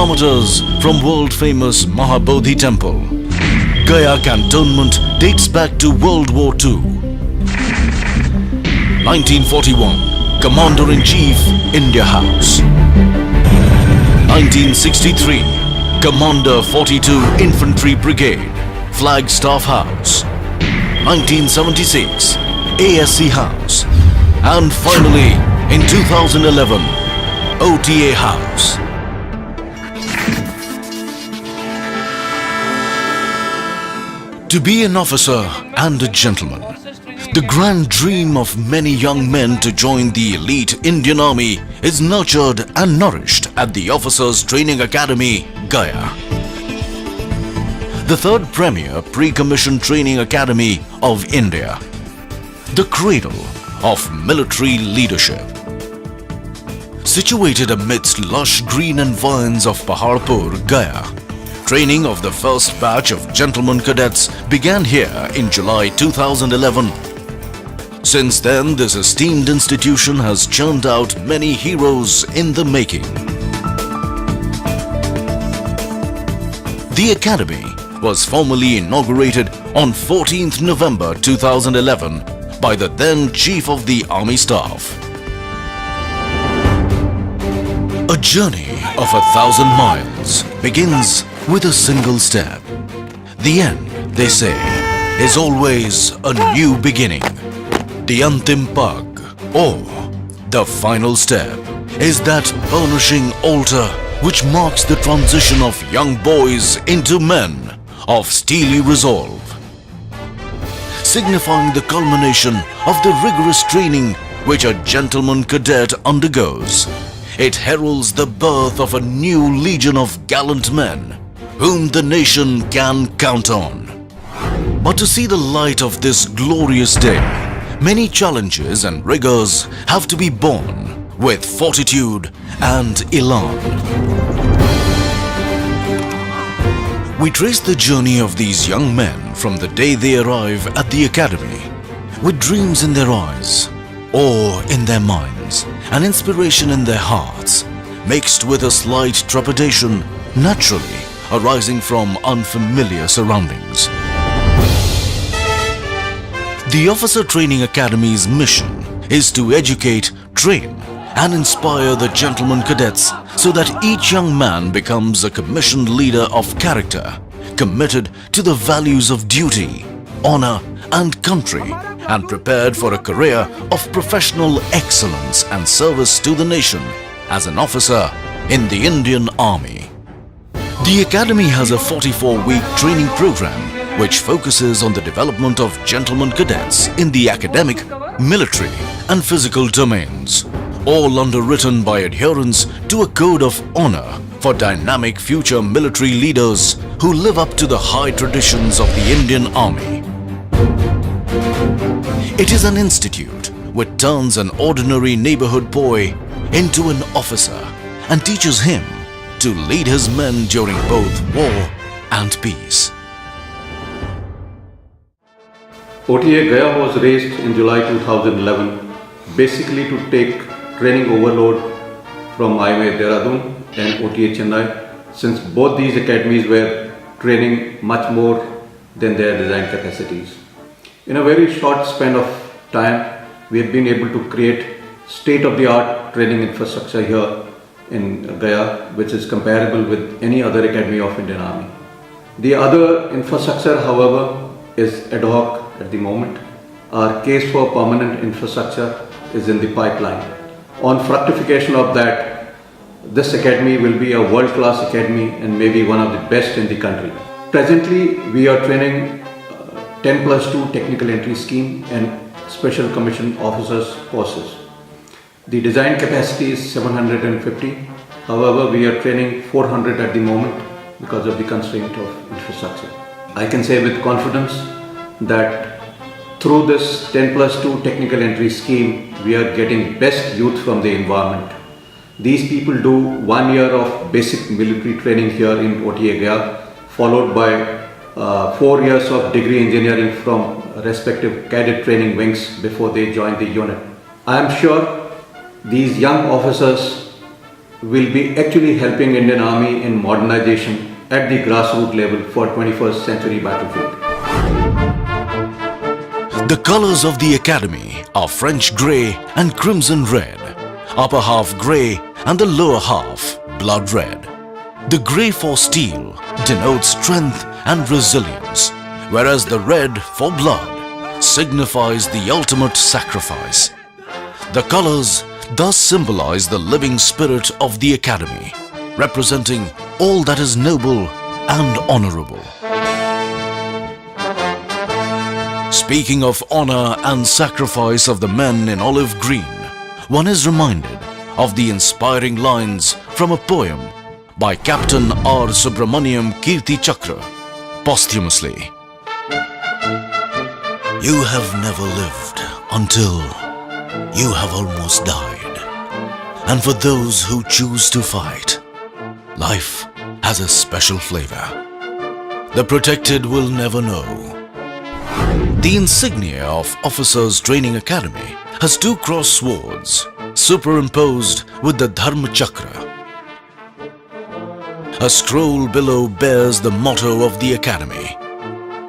kilometers from world-famous Mahabodhi Temple. Gaya cantonment dates back to World War II. 1941, Commander-in-Chief, India House. 1963, Commander 42 Infantry Brigade, Flagstaff House. 1976, ASC House. And finally, in 2011, OTA House. To be an officer and a gentleman, the grand dream of many young men to join the elite Indian Army is nurtured and nourished at the Officers Training Academy, Gaya. The third premier pre-commissioned training academy of India. The cradle of military leadership. Situated amidst lush green environs of Paharpur, Gaya, training of the first batch of gentlemen cadets began here in July 2011. Since then, this esteemed institution has churned out many heroes in the making. The academy was formally inaugurated on 14th November 2011 by the then Chief of the Army Staff. A journey of 1,000 miles begins with a single step. The end, they say, is always a new beginning. The Antim Pag, or the final step, is that burnishing altar which marks the transition of young boys into men of steely resolve. Signifying the culmination of the rigorous training which a gentleman cadet undergoes, it heralds the birth of a new legion of gallant men whom the nation can count on. But to see the light of this glorious day, many challenges and rigors have to be borne with fortitude and elan. We trace the journey of these young men from the day they arrive at the academy, with dreams in their eyes, awe in their minds, and inspiration in their hearts, mixed with a slight trepidation naturally arising from unfamiliar surroundings. The Officer Training Academy's mission is to educate, train, and inspire the gentlemen cadets so that each young man becomes a commissioned leader of character, committed to the values of duty, honor, and country, and prepared for a career of professional excellence and service to the nation as an officer in the Indian Army. The Academy has a 44-week training program which focuses on the development of gentlemen cadets in the academic, military, and physical domains, all underwritten by adherence to a code of honor for dynamic future military leaders who live up to the high traditions of the Indian Army. It is an institute which turns an ordinary neighborhood boy into an officer and teaches him to lead his men during both war and peace. OTA Gaya was raised in July 2011 basically to take training overload from IMA Dehradun and OTA Chennai, since both these academies were training much more than their design capacities. In a very short span of time, we have been able to create state-of-the-art training infrastructure here in Gaya, which is comparable with any other academy of Indian Army. The other infrastructure, however, is ad hoc at the moment. Our case for permanent infrastructure is in the pipeline. On fructification of that, this academy will be a world-class academy and maybe one of the best in the country. Presently, we are training 10+2 technical entry scheme and special commissioned officers courses. The design capacity is 750. However, we are training 400 at the moment because of the constraint of infrastructure. I can say with confidence that through this 10+2 technical entry scheme, we are getting best youth from the environment. These people do 1 year of basic military training here in OTA Gaya, followed by 4 years of degree engineering from respective cadet training wings before they join the unit. I am sure these young officers will be actually helping Indian Army in modernization at the grassroots level for 21st century battlefield. The colors of the academy are French grey and crimson red, upper half grey and the lower half blood red. The grey for steel denotes strength and resilience, whereas the red for blood signifies the ultimate sacrifice. The colors thus symbolize the living spirit of the academy, representing all that is noble and honorable. Speaking of honor and sacrifice of the men in olive green, one is reminded of the inspiring lines from a poem by Captain R. Subramaniam Kirti Chakra, posthumously. You have never lived until you have almost died. And for those who choose to fight, life has a special flavor. The protected will never know. The insignia of Officers Training Academy has two cross swords superimposed with the Dharma Chakra. A scroll below bears the motto of the academy,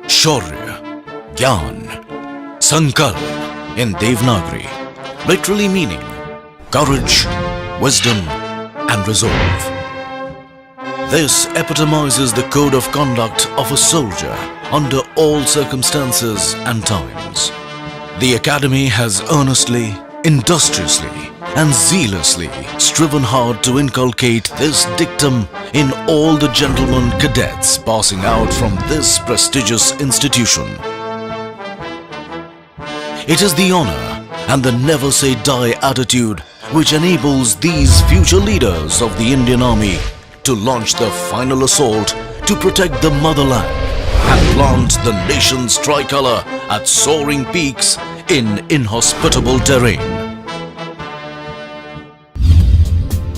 Shaurya, Gyan, Sankalp in Devanagari, literally meaning courage, wisdom and resolve. This epitomizes the code of conduct of a soldier under all circumstances and times. The academy has earnestly, industriously and zealously striven hard to inculcate this dictum in all the gentlemen cadets passing out from this prestigious institution. It is the honor and the never say die attitude which enables these future leaders of the Indian Army to launch the final assault to protect the motherland and plant the nation's tricolor at soaring peaks in inhospitable terrain.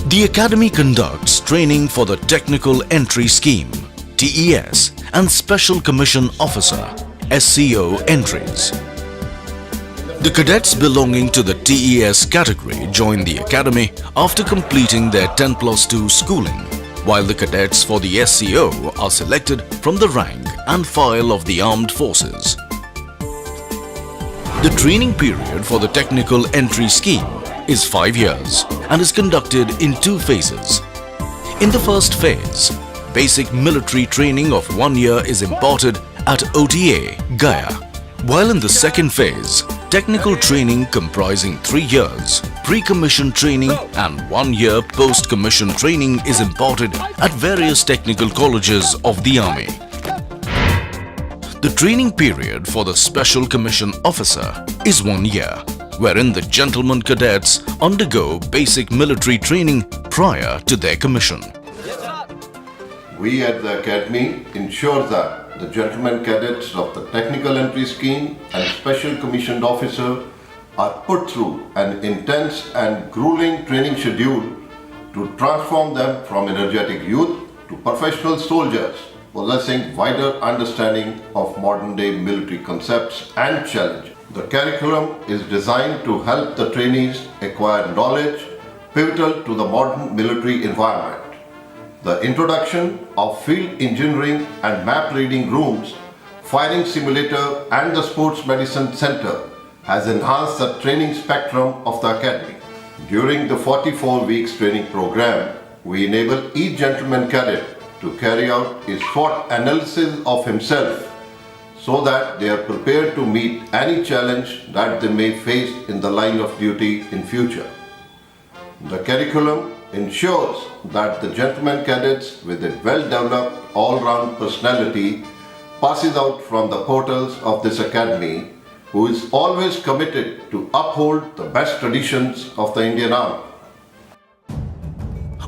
The Academy conducts training for the Technical Entry Scheme, TES, and Special Commission Officer, SCO entries. The cadets belonging to the TES category join the Academy after completing their 10+2 schooling, while the cadets for the SCO are selected from the rank and file of the armed forces. The training period for the Technical Entry Scheme is 5 years and is conducted in 2 phases. In the first phase, basic military training of 1 year is imparted at OTA Gaya, while in the second phase, technical training comprising 3 years, pre-commission training and 1 year post-commission training is imparted at various technical colleges of the Army. The training period for the Special Commission Officer is 1 year, wherein the gentlemen cadets undergo basic military training prior to their commission. We at the Academy ensure that the gentlemen cadets of the Technical Entry Scheme and Special Commissioned Officer are put through an intense and grueling training schedule to transform them from energetic youth to professional soldiers possessing wider understanding of modern-day military concepts and challenges. The curriculum is designed to help the trainees acquire knowledge pivotal to the modern military environment. The introduction of field engineering and map reading rooms, firing simulator and the sports medicine center has enhanced the training spectrum of the Academy. During the 44 weeks training program, we enable each gentleman cadet to carry out a SWOT analysis of himself so that they are prepared to meet any challenge that they may face in the line of duty in future. The curriculum ensures that the gentleman cadets with a well-developed all-round personality passes out from the portals of this academy, who is always committed to uphold the best traditions of the Indian Army.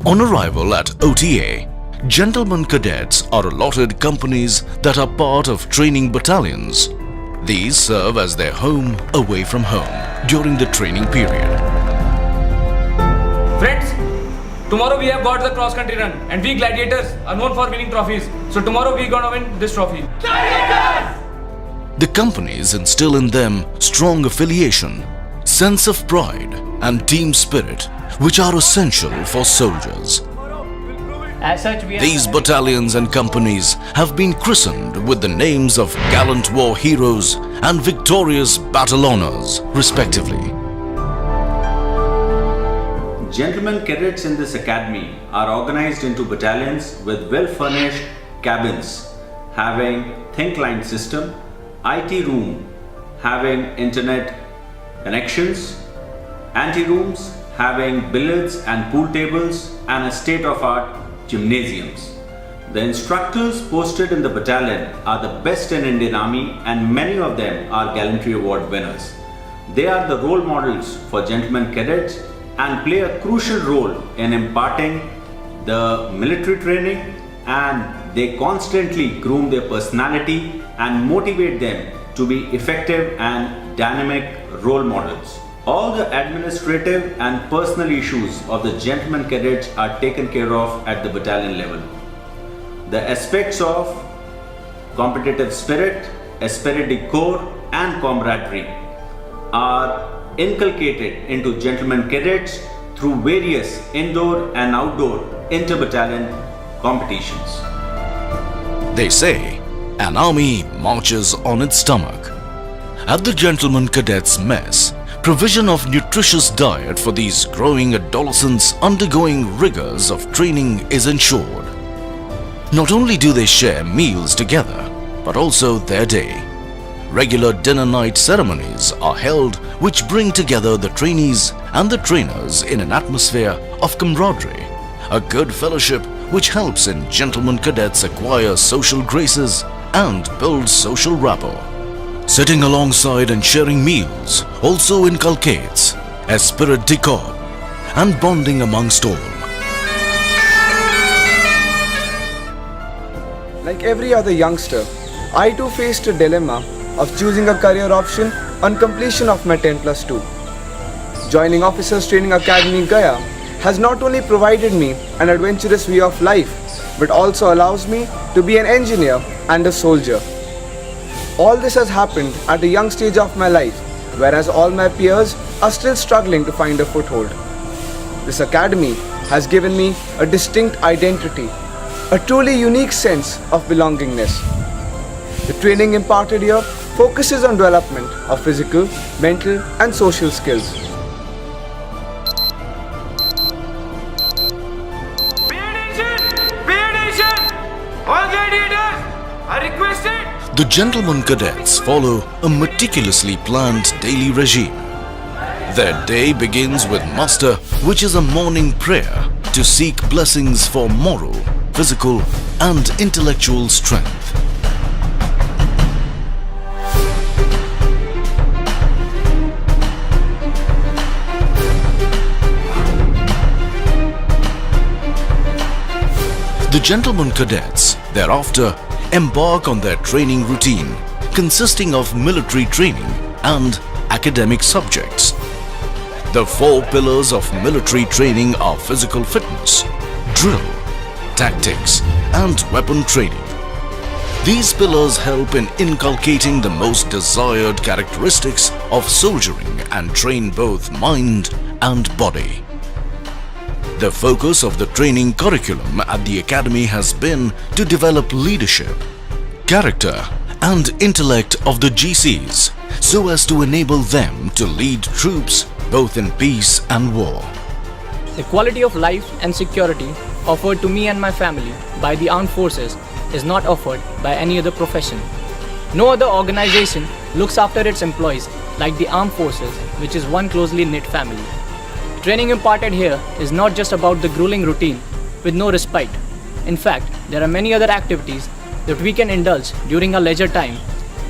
On arrival at OTA, gentlemen cadets are allotted companies that are part of training battalions. These serve as their home away from home during the training period. Friends, tomorrow we have got the cross country run and we gladiators are known for winning trophies. So tomorrow we gonna win this trophy. Gladiators! The companies instill in them strong affiliation, sense of pride and team spirit which are essential for soldiers. As such, These battalions and companies have been christened with the names of gallant war heroes and victorious battle honors, respectively. Gentlemen cadets in this academy are organized into battalions with well-furnished cabins, having think-line system, IT room, having internet connections, ante-rooms, having billiards and pool tables, and a state-of-art gymnasiums. The instructors posted in the battalion are the best in Indian Army, and many of them are Gallantry Award winners. They are the role models for gentlemen cadets and play a crucial role in imparting the military training, and they constantly groom their personality and motivate them to be effective and dynamic role models. All the administrative and personal issues of the gentlemen cadets are taken care of at the battalion level. The aspects of competitive spirit, esprit de corps, and camaraderie are inculcated into gentlemen cadets through various indoor and outdoor inter-battalion competitions. They say an army marches on its stomach. At the Gentlemen Cadets Mess, provision of nutritious diet for these growing adolescents undergoing rigors of training is ensured. Not only do they share meals together, but also their day. Regular dinner night ceremonies are held which bring together the trainees and the trainers in an atmosphere of camaraderie, a good fellowship which helps in gentlemen cadets acquire social graces and build social rapport. Sitting alongside and sharing meals also inculcates esprit de corps and bonding amongst all. Like every other youngster, I too faced a dilemma of choosing a career option on completion of my 10+2. Joining Officers Training Academy Gaya has not only provided me an adventurous way of life, but also allows me to be an engineer and a soldier. All this has happened at a young stage of my life, whereas all my peers are still struggling to find a foothold. This academy has given me a distinct identity, a truly unique sense of belongingness. The training imparted here focuses on development of physical, mental, and social skills. All gladiators are requested. The gentlemen cadets follow a meticulously planned daily regime. Their day begins with muster, which is a morning prayer to seek blessings for moral, physical, and intellectual strength. The gentlemen cadets thereafter embark on their training routine consisting of military training and academic subjects. The 4 pillars of military training are physical fitness, drill, tactics, and weapon training. These pillars help in inculcating the most desired characteristics of soldiering and train both mind and body. The focus of the training curriculum at the academy has been to develop leadership, character, and intellect of the GCs so as to enable them to lead troops both in peace and war. The quality of life and security offered to me and my family by the armed forces is not offered by any other profession. No other organization looks after its employees like the armed forces, which is one closely knit family. Training imparted here is not just about the grueling routine with no respite. In fact, there are many other activities that we can indulge during our leisure time.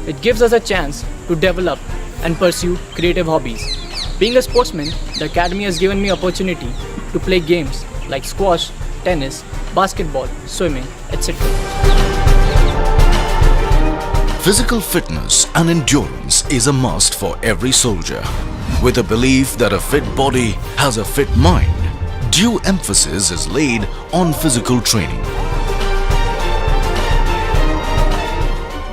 It gives us a chance to develop and pursue creative hobbies. Being a sportsman, the academy has given me opportunity to play games like squash, tennis, basketball, swimming, etc. Physical fitness and endurance is a must for every soldier. With a belief that a fit body has a fit mind, due emphasis is laid on physical training.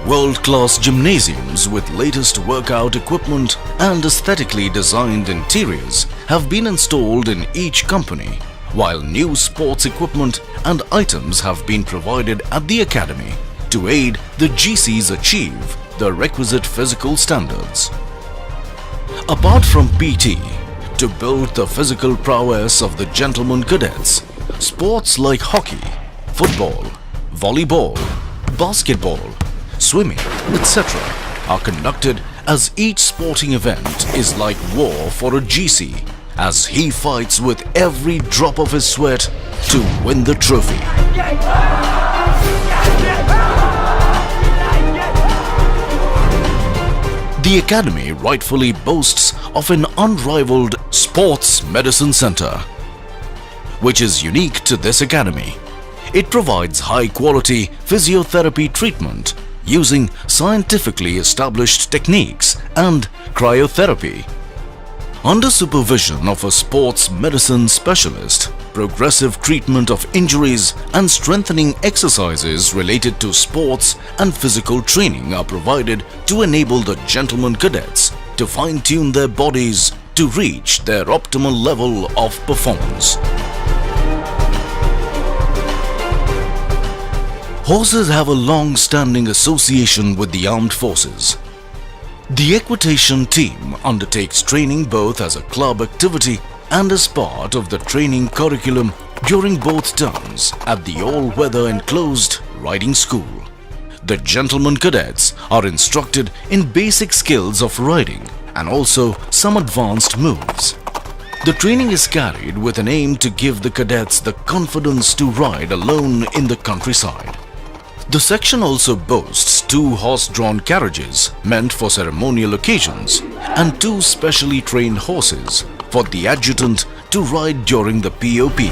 World-class gymnasiums with latest workout equipment and aesthetically designed interiors have been installed in each company, while new sports equipment and items have been provided at the academy to aid the GCs achieve the requisite physical standards. Apart from PT, to build the physical prowess of the gentlemen cadets, sports like hockey, football, volleyball, basketball, swimming, etc. are conducted, as each sporting event is like war for a GC, as he fights with every drop of his sweat to win the trophy. The academy rightfully boasts of an unrivaled sports medicine center, which is unique to this academy. It provides high-quality physiotherapy treatment using scientifically established techniques and cryotherapy. Under supervision of a sports medicine specialist, progressive treatment of injuries and strengthening exercises related to sports and physical training are provided to enable the gentlemen cadets to fine-tune their bodies to reach their optimal level of performance. Horses have a long-standing association with the armed forces. The equitation team undertakes training both as a club activity and as part of the training curriculum during both terms at the all-weather enclosed riding school. The gentlemen cadets are instructed in basic skills of riding and also some advanced moves. The training is carried with an aim to give the cadets the confidence to ride alone in the countryside. The section also boasts 2 horse-drawn carriages meant for ceremonial occasions and 2 specially trained horses for the adjutant to ride during the POP.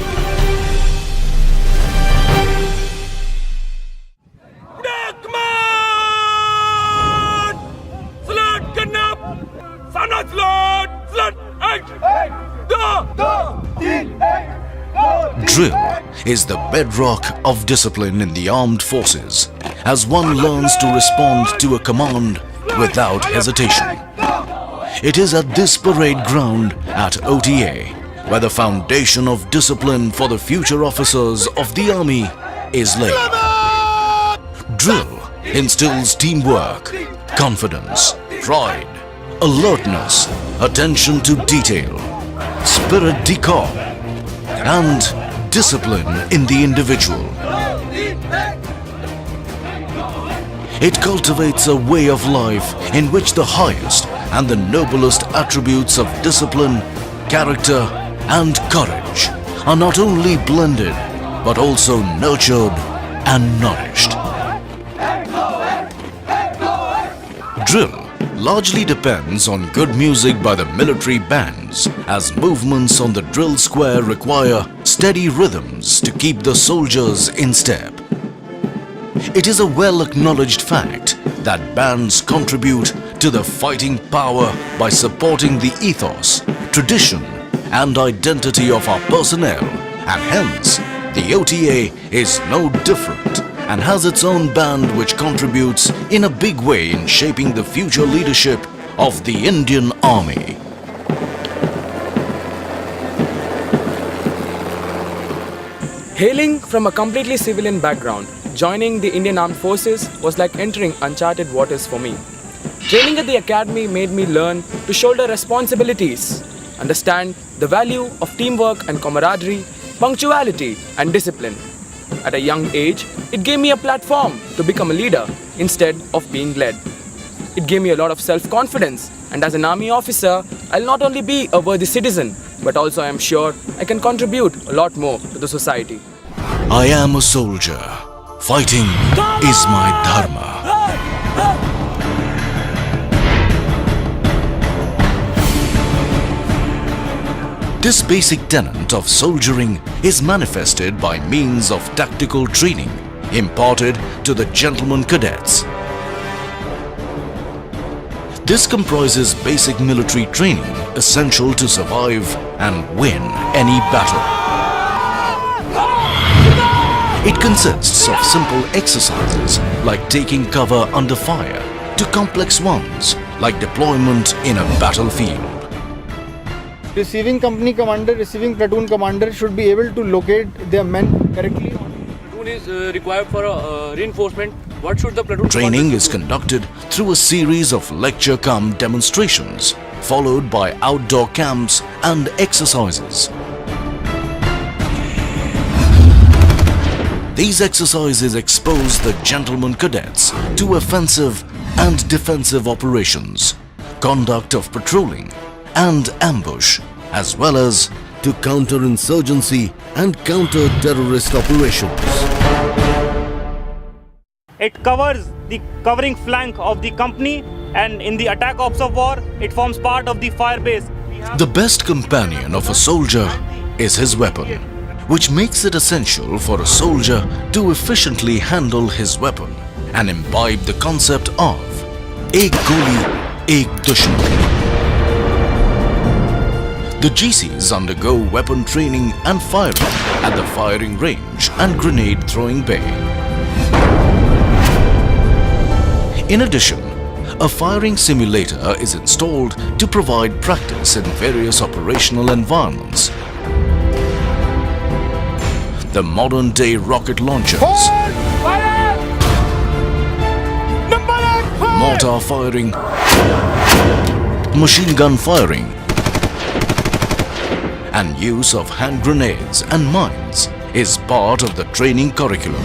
Drill is the bedrock of discipline in the armed forces, as one learns to respond to a command without hesitation. It is at this parade ground at OTA where the foundation of discipline for the future officers of the army is laid. Drill instills teamwork, confidence, pride, alertness, attention to detail, spirit de corps, and discipline in the individual. It cultivates a way of life in which the highest and the noblest attributes of discipline, character, and courage are not only blended but also nurtured and nourished. Drill largely depends on good music by the military bands, as movements on the drill square require steady rhythms to keep the soldiers in step. It is a well-acknowledged fact that bands contribute to the fighting power by supporting the ethos, tradition, and identity of our personnel, and hence the OTA is no different and has its own band which contributes in a big way in shaping the future leadership of the Indian Army. Hailing from a completely civilian background, joining the Indian Armed Forces was like entering uncharted waters for me. Training at the academy made me learn to shoulder responsibilities, understand the value of teamwork and camaraderie, punctuality and discipline. At a young age, it gave me a platform to become a leader instead of being led. It gave me a lot of self-confidence, and as an army officer, I'll not only be a worthy citizen, but also I am sure I can contribute a lot more to the society. I am a soldier. Fighting is my dharma. This basic tenet of soldiering is manifested by means of tactical training imparted to the gentlemen cadets. This comprises basic military training essential to survive and win any battle. It consists of simple exercises like taking cover under fire, to complex ones like deployment in a battlefield. Receiving company commander, receiving platoon commander should be able to locate their men correctly. Platoon is required for reinforcement. What should the platoon Training commander is do? conducted through a series of lecture-cum demonstrations, followed by outdoor camps and exercises. These exercises expose the gentlemen cadets to offensive and defensive operations, conduct of patrolling and ambush, as well as to counter-insurgency and counter-terrorist operations. It covers the covering flank of the company, and in the attack ops of war, it forms part of the fire base. The best companion of a soldier is his weapon, which makes it essential for a soldier to efficiently handle his weapon and imbibe the concept of Ek Goli, Ek Dushman. The GCs undergo weapon training and firing at the firing range and grenade throwing bay. In addition, a firing simulator is installed to provide practice in various operational environments. The modern-day rocket launchers, mortar firing, machine gun firing, and use of hand grenades and mines is part of the training curriculum.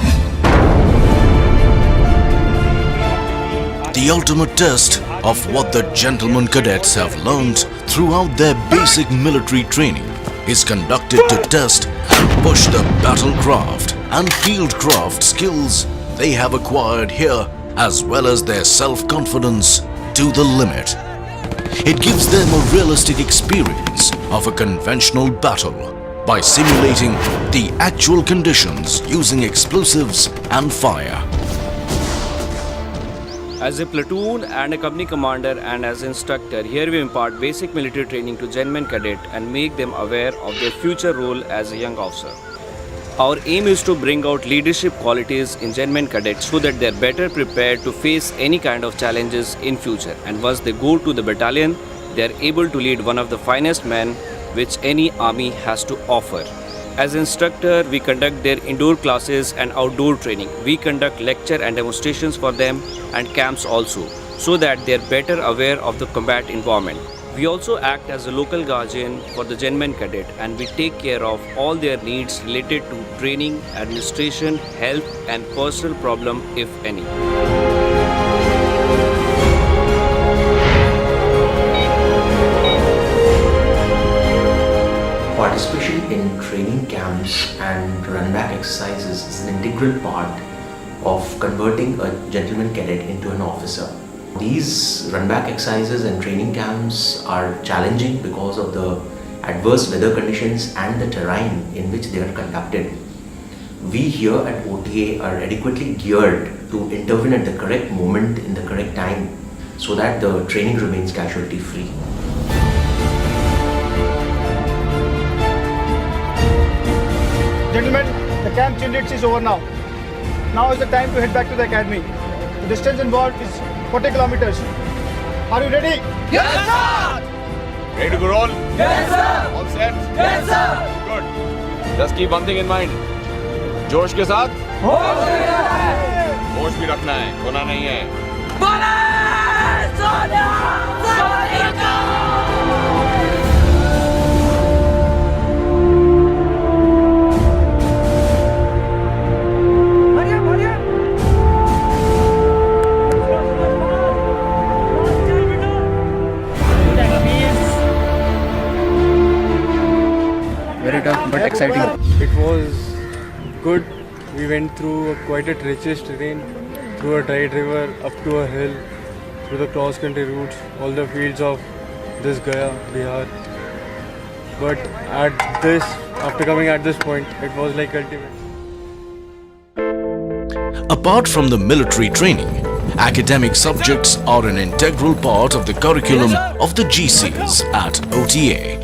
The ultimate test of what the gentlemen cadets have learned throughout their basic military training is conducted to test and push the battlecraft and fieldcraft skills they have acquired here, as well as their self-confidence, to the limit. It gives them a realistic experience of a conventional battle by simulating the actual conditions using explosives and fire. As a platoon and a company commander and as instructor, here we impart basic military training to gentlemen cadet and make them aware of their future role as a young officer. Our aim is to bring out leadership qualities in gentlemen cadets so that they are better prepared to face any kind of challenges in future, and once they go to the battalion, they are able to lead one of the finest men which any army has to offer. As instructor, we conduct their indoor classes and outdoor training. We conduct lecture and demonstrations for them and camps also, so that they are better aware of the combat environment. We also act as a local guardian for the gentlemen cadet, and we take care of all their needs related to training, administration, health and personal problem if any. Participation in training camps and run-back exercises is an integral part of converting a gentleman cadet into an officer. These run-back exercises and training camps are challenging because of the adverse weather conditions and the terrain in which they are conducted. We here at OTA are adequately geared to intervene at the correct moment in the correct time so that the training remains casualty-free. Gentlemen, the camp change is over now. Now is the time to head back to the academy. The distance involved is 40 kilometers. Are you ready? Yes, sir! Ready to go roll? Yes, sir! All set? Yes, sir! Good. Just keep one thing in mind. जोश के साथ होश भी रखना है, खोना नहीं है. Very tough but exciting. It was good. We went through quite a treacherous terrain, through a tight river, up to a hill, through the cross-country routes, all the fields of this Gaya, Bihar. But after coming at this point, it was like ultimate. Apart from the military training, academic subjects are an integral part of the curriculum of the GCs at OTA.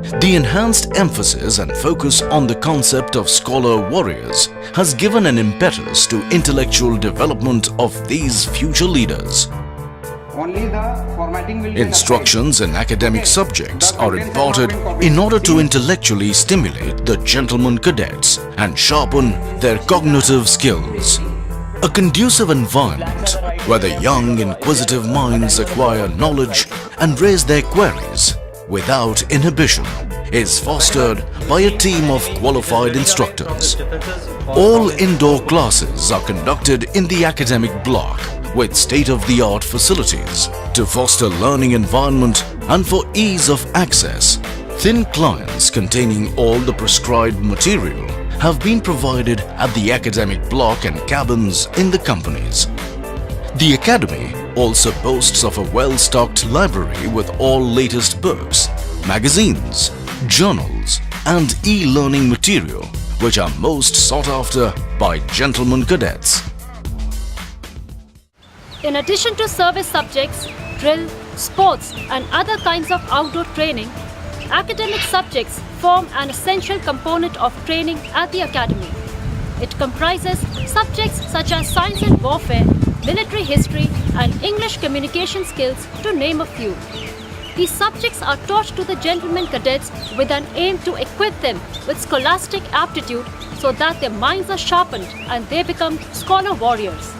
The enhanced emphasis and focus on the concept of scholar warriors has given an impetus to intellectual development of these future leaders. Only the formatting will be Instructions in academic subjects are imparted in order to intellectually stimulate the gentlemen cadets and sharpen their cognitive skills. A conducive environment where the young, inquisitive minds acquire knowledge and raise their queries without inhibition is fostered by a team of qualified instructors. All indoor classes are conducted in the academic block with state-of-the-art facilities to foster learning environment and for ease of access. Thin clients containing all the prescribed material have been provided at the academic block and cabins in the companies. The academy also boasts of a well-stocked library with all latest books, magazines, journals and e-learning material which are most sought after by gentlemen cadets. In addition to service subjects, drill, sports and other kinds of outdoor training, academic subjects form an essential component of training at the academy. It comprises subjects such as science and warfare, military history and English communication skills to name a few. These subjects are taught to the gentlemen cadets with an aim to equip them with scholastic aptitude so that their minds are sharpened and they become scholar warriors.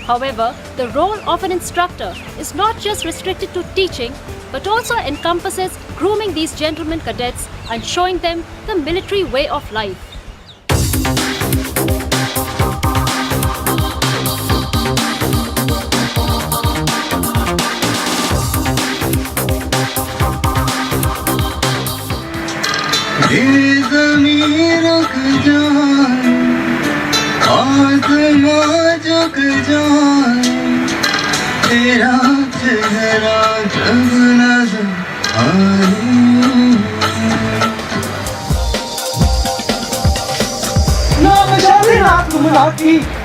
However, the role of an instructor is not just restricted to teaching, but also encompasses grooming these gentlemen cadets and showing them the military way of life.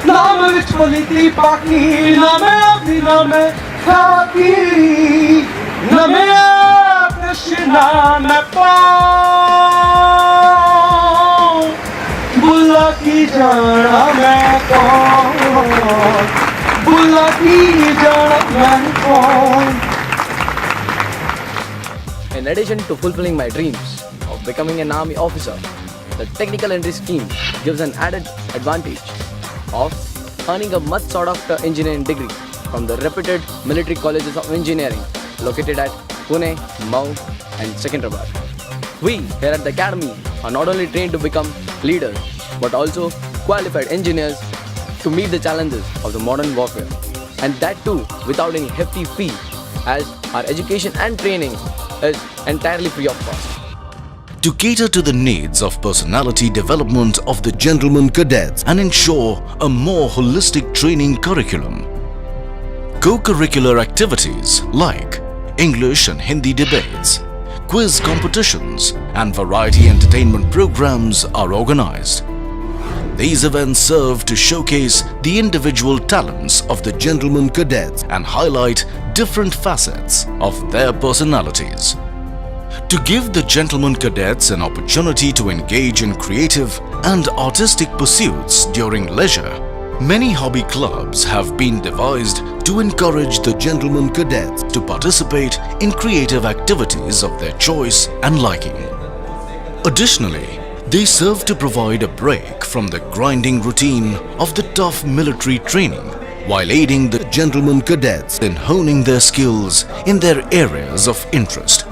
नाम विच पलीती पाकी नाम अपनी नाम खाकी नाम कृष्णा मैं पाऊं बुला की जाना मैं कौन बुला की जाना मैं कौन. In addition to fulfilling my dreams of becoming an army officer, the technical entry scheme gives an added advantage of earning a much sought after engineering degree from the reputed military colleges of engineering located at Pune, Mau and Secunderabad. We here at the academy are not only trained to become leaders but also qualified engineers to meet the challenges of the modern warfare, and that too without any hefty fee, as our education and training is entirely free of cost. To cater to the needs of personality development of the gentlemen cadets and ensure a more holistic training curriculum, co-curricular activities like English and Hindi debates, quiz competitions and variety entertainment programs are organized. These events serve to showcase the individual talents of the gentlemen cadets and highlight different facets of their personalities. To give the gentlemen cadets an opportunity to engage in creative and artistic pursuits during leisure, many hobby clubs have been devised to encourage the gentlemen cadets to participate in creative activities of their choice and liking. Additionally, they serve to provide a break from the grinding routine of the tough military training while aiding the gentlemen cadets in honing their skills in their areas of interest.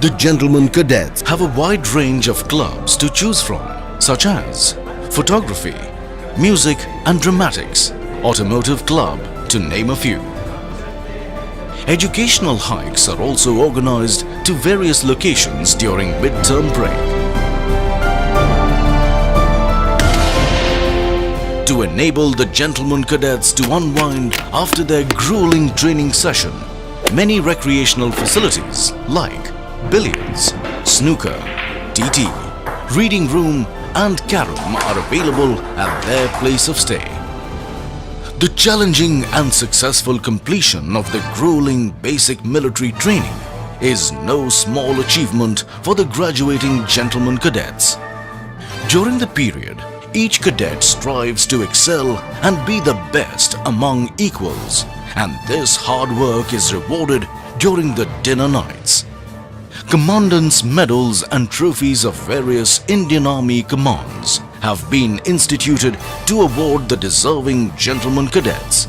The gentlemen cadets have a wide range of clubs to choose from, such as photography, music and dramatics, automotive club, to name a few. Educational hikes are also organized to various locations during mid-term break. To enable the gentlemen cadets to unwind after their grueling training session, many recreational facilities like billiards, snooker, TT, reading room and carom are available at their place of stay. The challenging and successful completion of the grueling basic military training is no small achievement for the graduating gentlemen cadets. During the period, each cadet strives to excel and be the best among equals, and this hard work is rewarded during the dinner nights. Commandants' medals and trophies of various Indian Army commands have been instituted to award the deserving gentlemen cadets.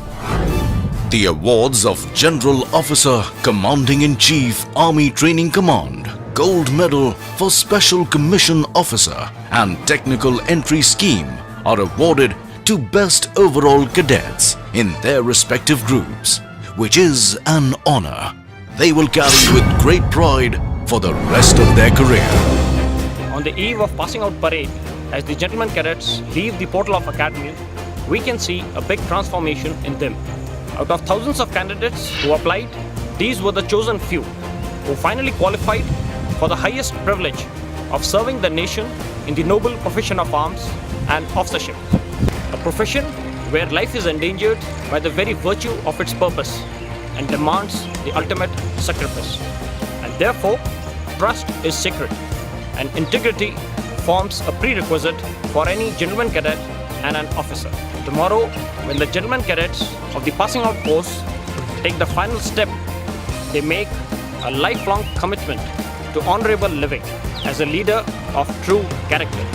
The awards of General Officer Commanding-in-Chief Army Training Command, Gold Medal for Special Commission Officer and Technical Entry Scheme are awarded to best overall cadets in their respective groups, which is an honor they will carry with great pride for the rest of their career. On the eve of passing out parade, as the gentlemen cadets leave the portal of Academy, we can see a big transformation in them. Out of thousands of candidates who applied, these were the chosen few who finally qualified for the highest privilege of serving the nation in the noble profession of arms and officership. A profession where life is endangered by the very virtue of its purpose and demands the ultimate sacrifice. And therefore, trust is sacred and integrity forms a prerequisite for any gentleman cadet and an officer. Tomorrow, when the gentlemen cadets of the passing out course take the final step, they make a lifelong commitment to honorable living as a leader of true character.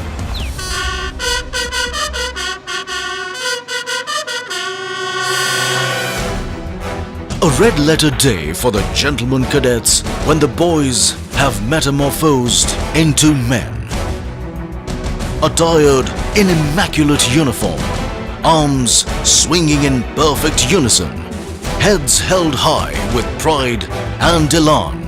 A red letter day for the gentlemen cadets when the boys have metamorphosed into men. Attired in immaculate uniform, arms swinging in perfect unison, heads held high with pride and elan,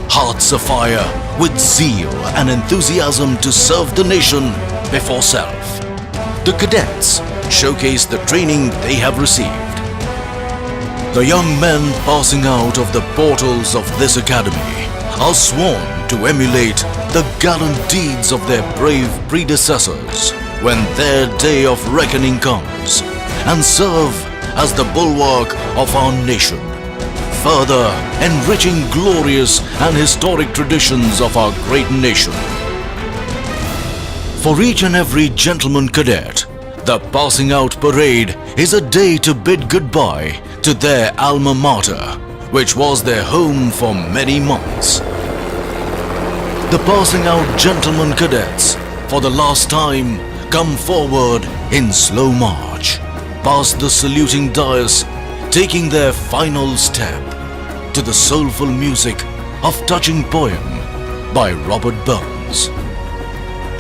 hearts afire with zeal and enthusiasm to serve the nation before self. The cadets showcase the training they have received. The young men passing out of the portals of this academy are sworn to emulate the gallant deeds of their brave predecessors when their day of reckoning comes, and serve as the bulwark of our nation, further enriching glorious and historic traditions of our great nation. For each and every gentleman cadet, the passing out parade is a day to bid goodbye to their alma mater, which was their home for many months. The passing out gentlemen cadets, for the last time, come forward in slow march, past the saluting dais, taking their final step to the soulful music of touching poem by Robert Burns.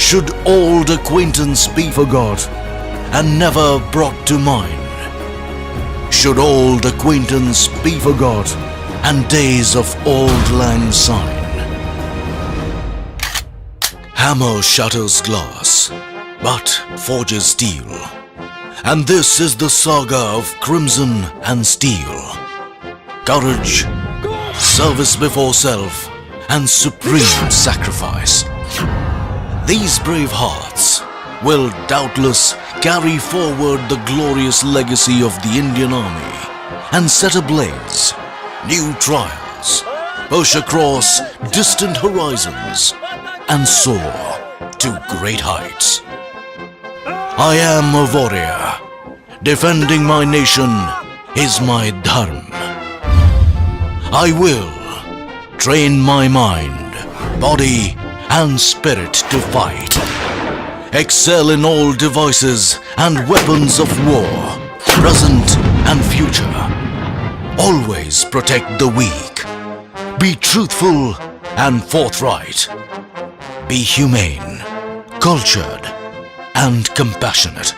Should old acquaintance be forgot and never brought to mind? Should old acquaintance be forgot and days of auld lang syne? Hammer shatters glass, but forges steel. And this is the saga of crimson and steel. Courage, service before self, and supreme sacrifice. These brave hearts will doubtless carry forward the glorious legacy of the Indian Army and set ablaze new trials, push across distant horizons, and soar to great heights. I am a warrior. Defending my nation is my dharma. I will train my mind, body, and spirit to fight. Excel in all devices and weapons of war, present and future. Always protect the weak. Be truthful and forthright. Be humane, cultured, and compassionate.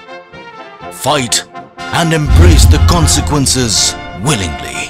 Fight and embrace the consequences willingly.